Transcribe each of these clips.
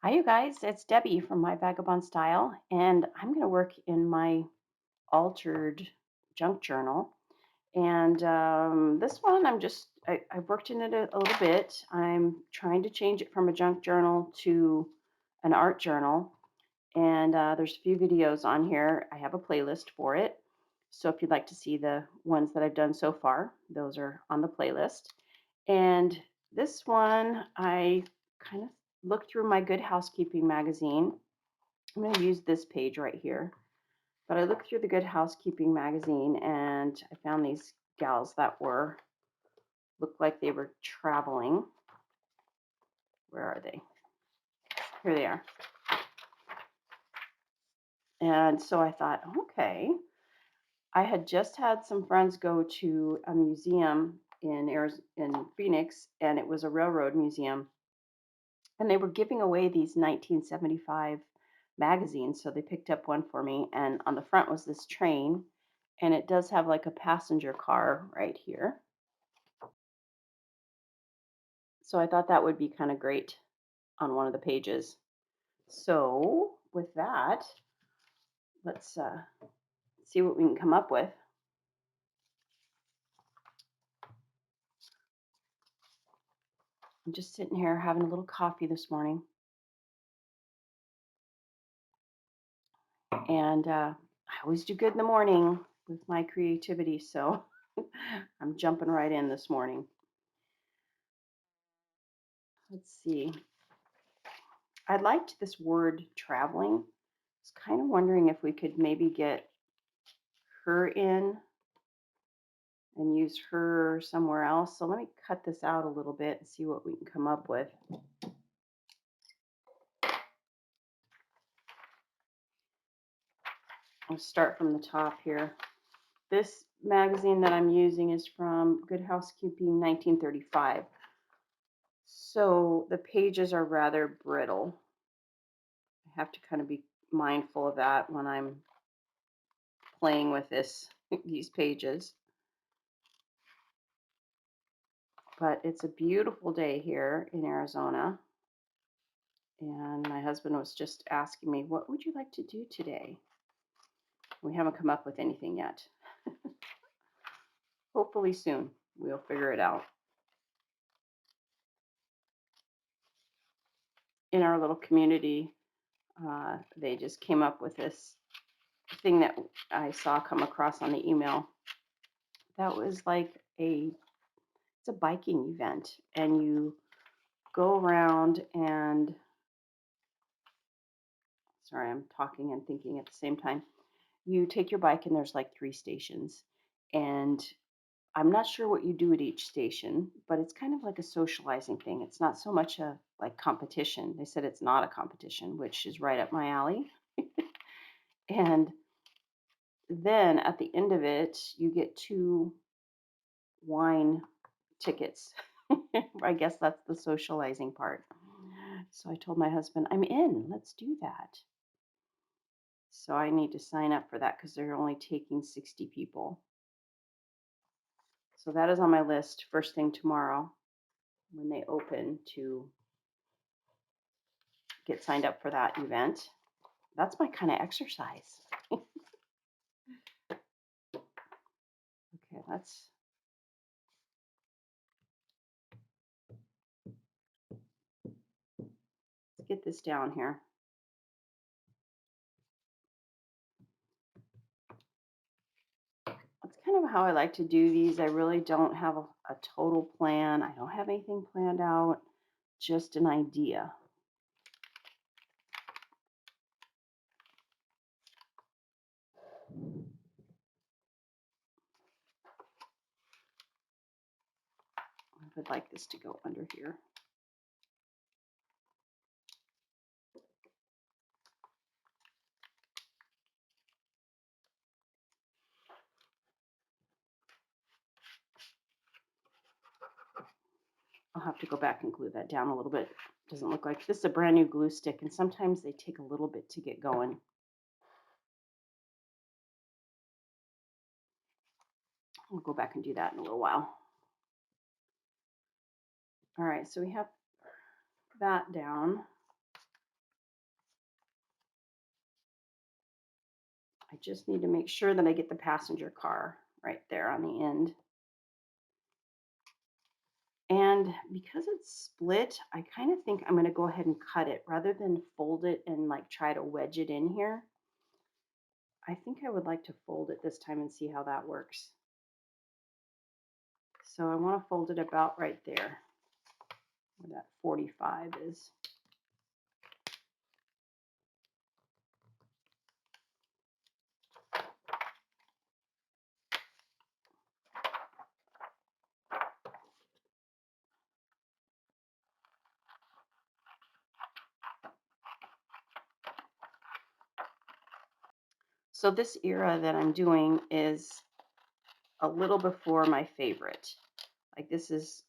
Hi, you guys. It's Debbie from my Vagabond Style, and I'm going to work in my altered junk journal. And this one, I've worked in it a little bit. I'm trying to change it from a junk journal to an art journal. And there's a few videos on here. I have a playlist for it. So if you'd like to see the ones that I've done so far, those are on the playlist. And this one, I kind of looked through my Good Housekeeping magazine. I'm going to use this page right here. But I looked through the Good Housekeeping magazine and I found these gals that looked like they were traveling. Where are they? Here they are. And so I thought, okay. I had just had some friends go to a museum in Phoenix, and it was a railroad museum, and they were giving away these 1975 magazines. So they picked up one for me, and on the front was this train, and it does have like a passenger car right here. So I thought that would be kind of great on one of the pages. So with that, let's see what we can come up with. I'm just sitting here having a little coffee this morning, and I always do good in the morning with my creativity. So I'm jumping right in this morning. Let's see. I liked this word traveling. I was kind of wondering if we could maybe get her in and use her somewhere else. So let me cut this out a little bit and see what we can come up with. I'll start from the top here. This magazine that I'm using is from Good Housekeeping 1935. So the pages are rather brittle. I have to kind of be mindful of that when I'm playing with these pages. But it's a beautiful day here in Arizona. And my husband was just asking me, what would you like to do today? We haven't come up with anything yet. Hopefully soon we'll figure it out. In our little community, they just came up with this thing that I saw come across on the email. That was like it's a biking event, and you go around and sorry, I'm talking and thinking at the same time. You take your bike, and there's like 3 stations, and I'm not sure what you do at each station, but it's kind of like a socializing thing. It's not so much a like competition. They said it's not a competition, which is right up my alley. And then at the end of it, you get 2 wine tickets. I guess that's the socializing part. So I told my husband, I'm in. Let's do that. So I need to sign up for that because they're only taking 60 people. So that is on my list first thing tomorrow when they open to get signed up for that event. That's my kind of exercise. Okay, let's get this down here. That's kind of how I like to do these. I really don't have a total plan. I don't have anything planned out, just an idea. I would like this to go under here. I'll have to go back and glue that down a little bit. Doesn't look like this is a brand new glue stick, and sometimes they take a little bit to get going. I'll go back and do that in a little while. All right, so we have that down. I just need to make sure that I get the passenger car right there on the end. And because it's split, I kind of think I'm going to go ahead and cut it rather than fold it and like try to wedge it in here. I think I would like to fold it this time and see how that works. So I want to fold it about right there where that 45 is. So this era that I'm doing is a little before my favorite. Like this is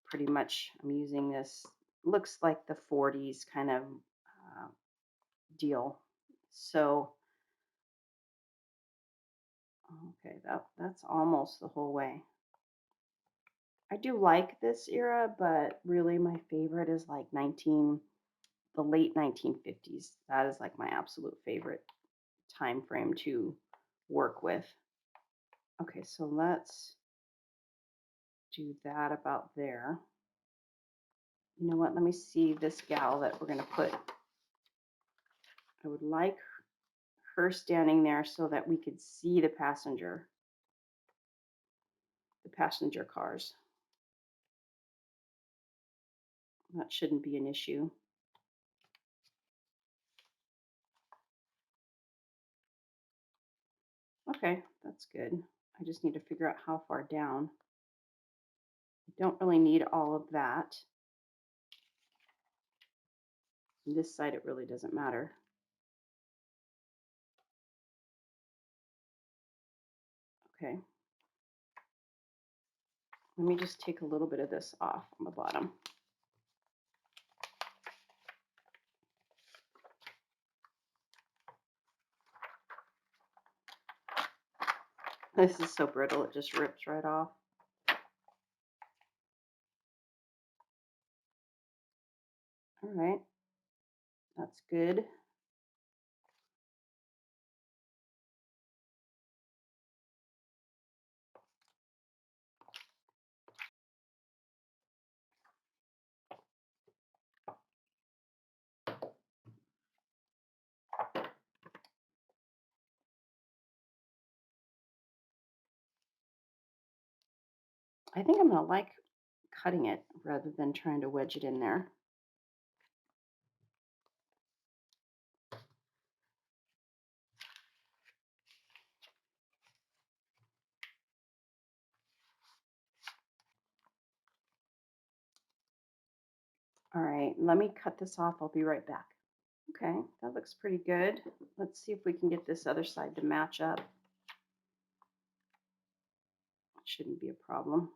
pretty much, I'm using this, looks like the 40s kind of uh, deal. So, okay, that's almost the whole way. I do like this era, but really my favorite is like the late 1950s. That is like my absolute favorite time frame to work with. Okay, so let's do that about there. You know what? Let me see this gal that we're going to put. I would like her standing there so that we could see the passenger cars. That shouldn't be an issue. Okay, that's good. I just need to figure out how far down. I don't really need all of that. On this side, it really doesn't matter. Okay. Let me just take a little bit of this off on the bottom. This is so brittle, it just rips right off. All right, that's good. I think I'm gonna like cutting it rather than trying to wedge it in there. All right, let me cut this off. I'll be right back. Okay, that looks pretty good. Let's see if we can get this other side to match up. Shouldn't be a problem.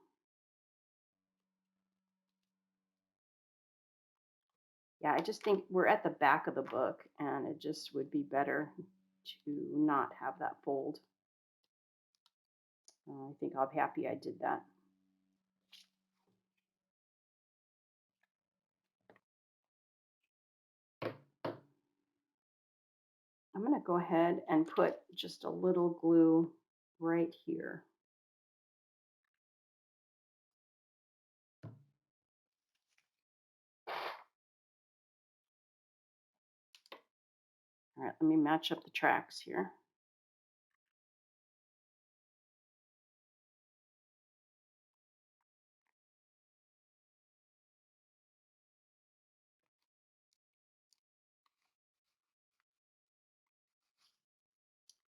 Yeah, I just think we're at the back of the book and it just would be better to not have that fold. I think I'll be happy I did that. I'm going to go ahead and put just a little glue right here. All right, let me match up the tracks here.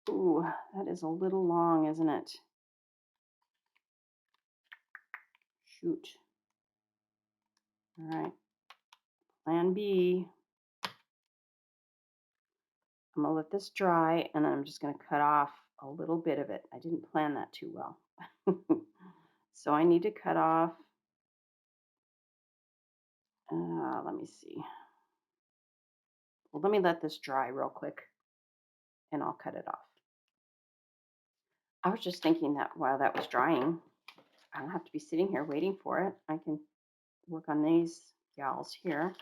Ooh, that is a little long, isn't it? Shoot. All right, plan B. I'm gonna let this dry and then I'm just gonna cut off a little bit of it. I didn't plan that too well. So I need to cut off, let me see. Well, let me let this dry real quick and I'll cut it off. I was just thinking that while that was drying, I don't have to be sitting here waiting for it. I can work on these gals here.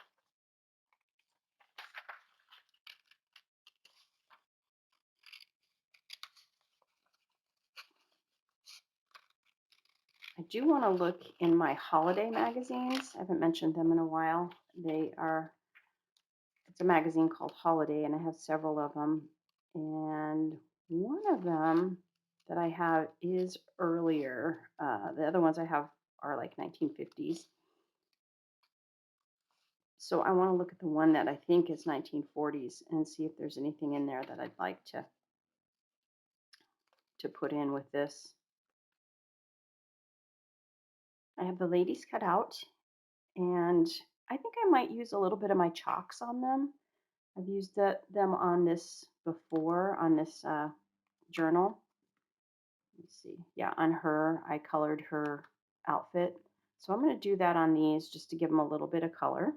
I do want to look in my holiday magazines. I haven't mentioned them in a while. It's a magazine called Holiday, and I have several of them. And one of them that I have is earlier. The other ones I have are like 1950s. So I want to look at the one that I think is 1940s and see if there's anything in there that I'd like to put in with this. I have the ladies cut out, and I think I might use a little bit of my chalks on them. I've used them on this before, on this journal. Let's see. Yeah, on her, I colored her outfit. So I'm going to do that on these just to give them a little bit of color.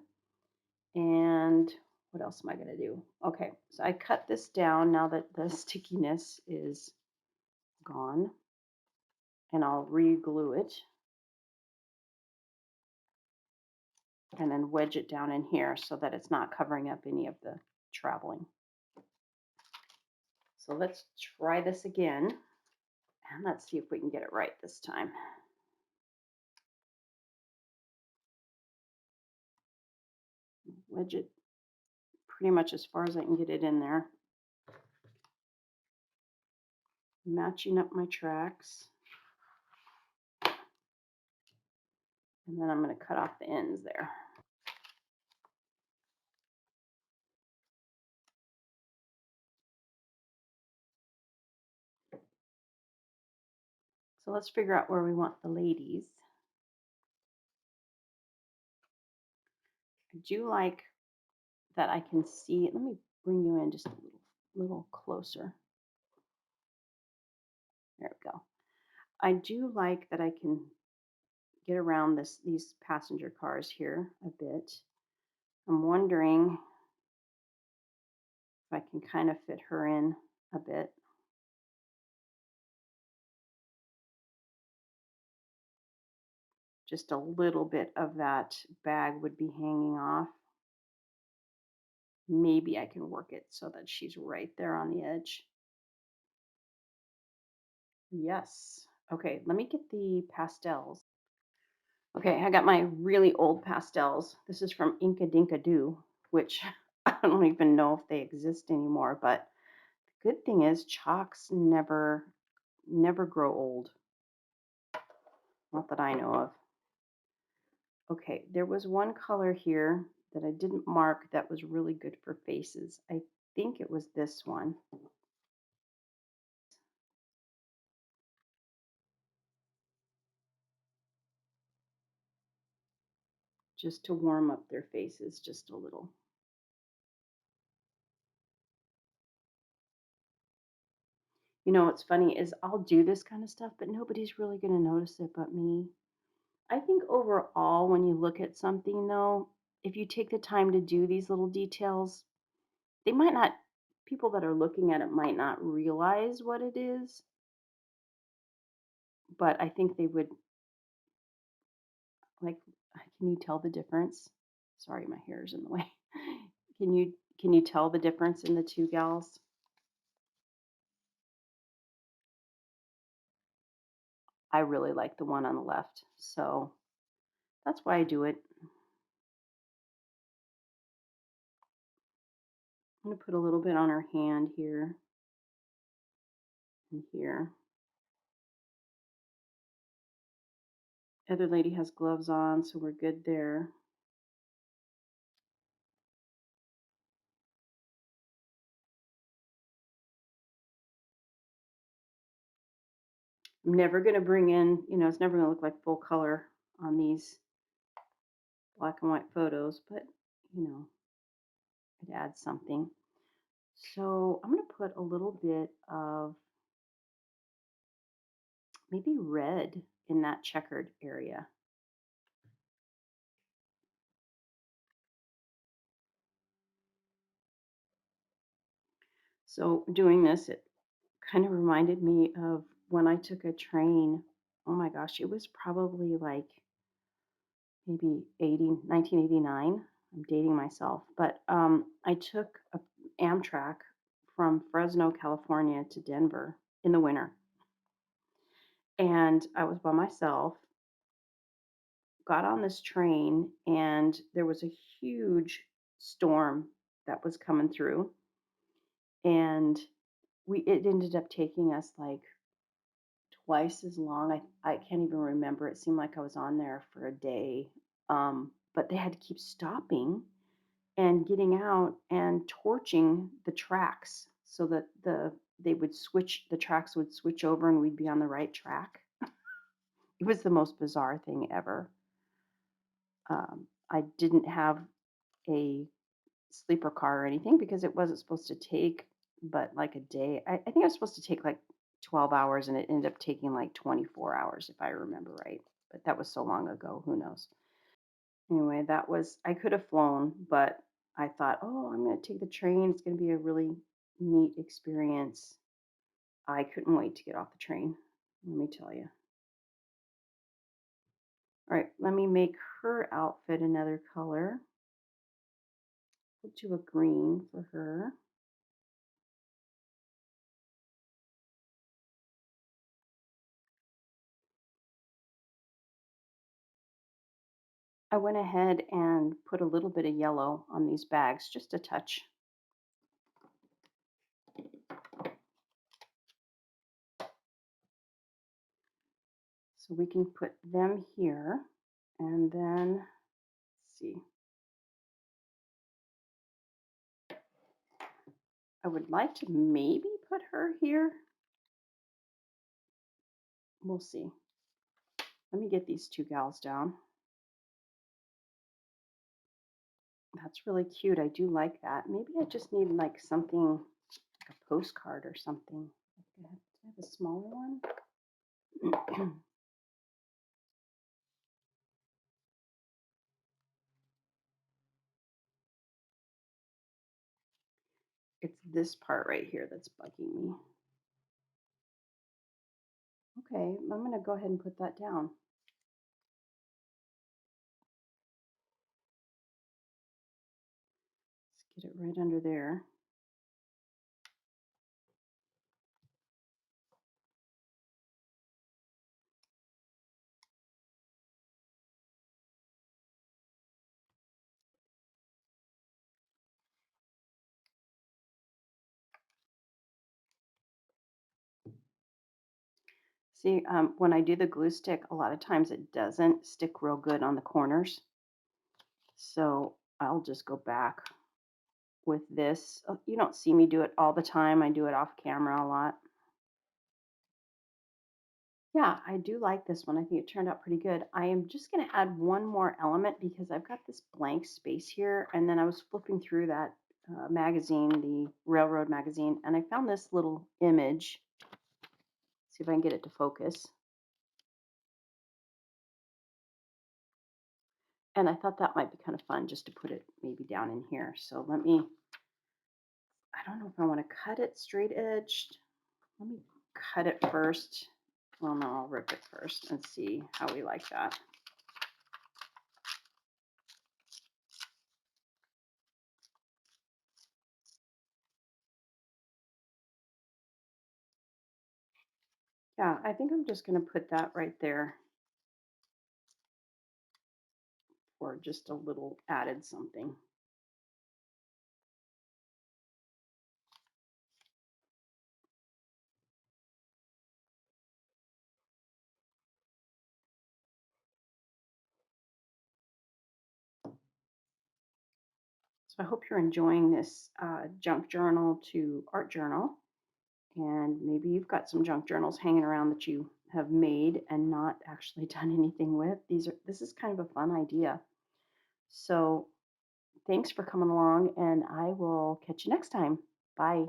And what else am I going to do? Okay, so I cut this down now that the stickiness is gone, and I'll re-glue it and then wedge it down in here so that it's not covering up any of the traveling. So let's try this again, and let's see if we can get it right this time. Wedge it pretty much as far as I can get it in there. Matching up my tracks. And then I'm going to cut off the ends there. So let's figure out where we want the ladies. I do like that I can see. Let me bring you in just a little closer. There we go. I do like that I can get around these passenger cars here a bit. I'm wondering if I can kind of fit her in a bit. Just a little bit of that bag would be hanging off. Maybe I can work it so that she's right there on the edge. Yes. Okay, let me get the pastels. Okay, I got my really old pastels. This is from Inka Dinka Doo, which I don't even know if they exist anymore, but the good thing is chalks never grow old. Not that I know of. Okay, there was one color here that I didn't mark that was really good for faces. I think it was this one. Just to warm up their faces just a little. You know what's funny is I'll do this kind of stuff, but nobody's really going to notice it but me. I think overall, when you look at something, though, if you take the time to do these little details, they might not, people that are looking at it might not realize what it is, but I think they would, like, can you tell the difference? Sorry, my hair is in the way. Can you can you tell the difference in the two gals? I really like the one on the left, so that's why I do it. I'm gonna put a little bit on her hand here and here. Other lady has gloves on, so we're good there. I'm never going to bring in, it's never going to look like full color on these black and white photos, but, you know, it adds something. So I'm going to put a little bit of maybe red in that checkered area. So doing this, it kind of reminded me of when I took a train. Oh my gosh, it was probably like maybe 1989. I'm dating myself, but I took a Amtrak from Fresno, California to Denver in the winter. And I was by myself, got on this train and there was a huge storm that was coming through, and we it ended up taking us like twice as long. I can't even remember. It seemed like I was on there for a day. But they had to keep stopping and getting out and torching the tracks so that the tracks would switch over and we'd be on the right track. It was the most bizarre thing ever. I didn't have a sleeper car or anything because it wasn't supposed to take but like a day. I think it was supposed to take like 12 hours and it ended up taking like 24 hours if I remember right. But that was so long ago, who knows. Anyway, that was I could have flown, but I thought, "Oh, I'm going to take the train. It's going to be a really neat experience." I couldn't wait to get off the train. Let me tell you. All right, let me make her outfit another color. We'll do a green for her. I went ahead and put a little bit of yellow on these bags, just a touch. So we can put them here. And then, let's see, I would like to maybe put her here. We'll see. Let me get these two gals down. That's really cute. I do like that. Maybe I just need like something, like a postcard or something. Do I have a smaller one? It's this part right here that's bugging me. Okay, I'm going to go ahead and put that down. Let's get it right under there. See, when I do the glue stick, a lot of times it doesn't stick real good on the corners. So I'll just go back with this. You don't see me do it all the time. I do it off camera a lot. Yeah, I do like this one. I think it turned out pretty good. I am just going to add one more element because I've got this blank space here. And then I was flipping through that magazine, the Railroad magazine, and I found this little image. See if I can get it to focus. And I thought that might be kind of fun just to put it maybe down in here. So I don't know if I want to cut it straight edged. Let me cut it first. Well, no, I'll rip it first and see how we like that. Yeah, I think I'm just going to put that right there for just a little added something. So I hope you're enjoying this junk journal to art journal. And maybe you've got some junk journals hanging around that you have made and not actually done anything with. This is kind of a fun idea. So thanks for coming along, and I will catch you next time. Bye.